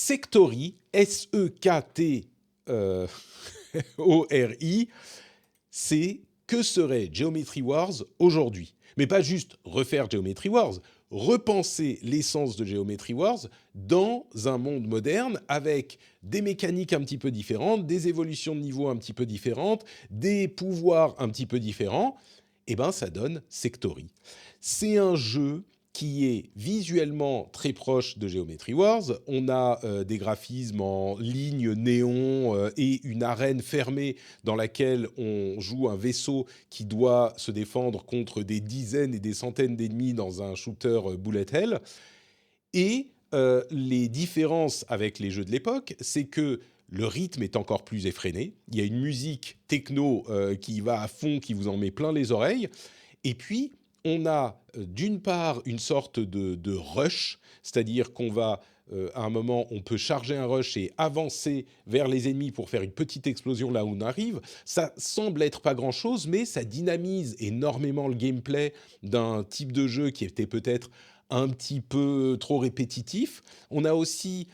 Sectory, S-E-K-T-O-R-I, c'est que serait Geometry Wars aujourd'hui. Mais pas juste refaire Geometry Wars, repenser l'essence de Geometry Wars dans un monde moderne avec des mécaniques un petit peu différentes, des évolutions de niveau un petit peu différentes, des pouvoirs un petit peu différents. Et ben, ça donne Sectory. C'est un jeu qui est visuellement très proche de Geometry Wars. On a des graphismes en ligne néon et une arène fermée dans laquelle on joue un vaisseau qui doit se défendre contre des dizaines et des centaines d'ennemis dans un shooter bullet hell. Et les différences avec les jeux de l'époque, c'est que le rythme est encore plus effréné. Il y a une musique techno qui va à fond, qui vous en met plein les oreilles. Et puis, on a d'une part une sorte de rush, c'est-à-dire qu'on va, à un moment, on peut charger un rush et avancer vers les ennemis pour faire une petite explosion là où on arrive. Ça semble être pas grand-chose, mais ça dynamise énormément le gameplay d'un type de jeu qui était peut-être un petit peu trop répétitif. On a aussi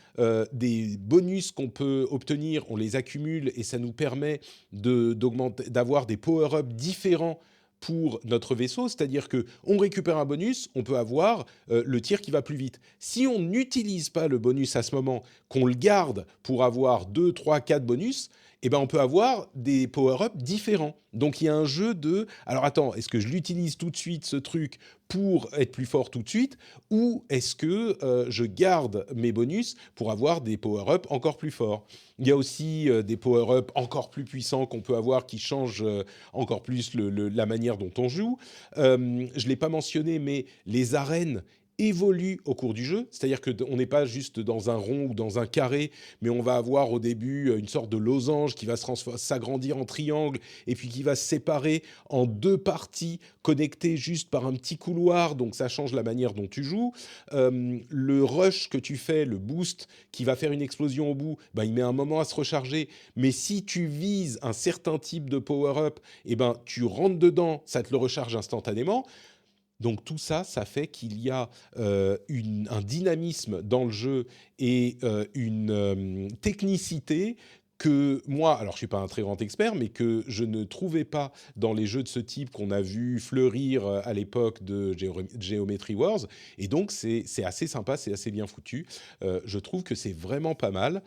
des bonus qu'on peut obtenir, on les accumule et ça nous permet d'avoir des power-ups différents pour notre vaisseau, c'est-à-dire que on récupère un bonus, on peut avoir le tir qui va plus vite. Si on n'utilise pas le bonus à ce moment, qu'on le garde pour avoir 2, 3, 4 bonus, eh ben on peut avoir des power-ups différents. Donc il y a un jeu de alors attends, est-ce que je l'utilise tout de suite ce truc pour être plus fort tout de suite ou est-ce que je garde mes bonus pour avoir des power-ups encore plus forts. Il y a aussi des power-ups encore plus puissants qu'on peut avoir qui changent encore plus la manière dont on joue. Je ne l'ai pas mentionné, mais les arènes évoluent au cours du jeu, c'est-à-dire qu'on n'est pas juste dans un rond ou dans un carré, mais on va avoir au début une sorte de losange qui va s'agrandir en triangle et puis qui va se séparer en deux parties connectées juste par un petit couloir, donc ça change la manière dont tu joues. Le rush que tu fais, le boost qui va faire une explosion au bout, ben, il met un moment à se recharger, mais si tu vises un certain type de power-up, eh ben, tu rentres dedans, ça te le recharge instantanément. Donc tout ça, ça fait qu'il y a un dynamisme dans le jeu et une technicité que moi, alors je suis pas un très grand expert, mais que je ne trouvais pas dans les jeux de ce type qu'on a vu fleurir à l'époque de Geometry Wars. Et donc c'est assez sympa, c'est assez bien foutu. Je trouve que c'est vraiment pas mal.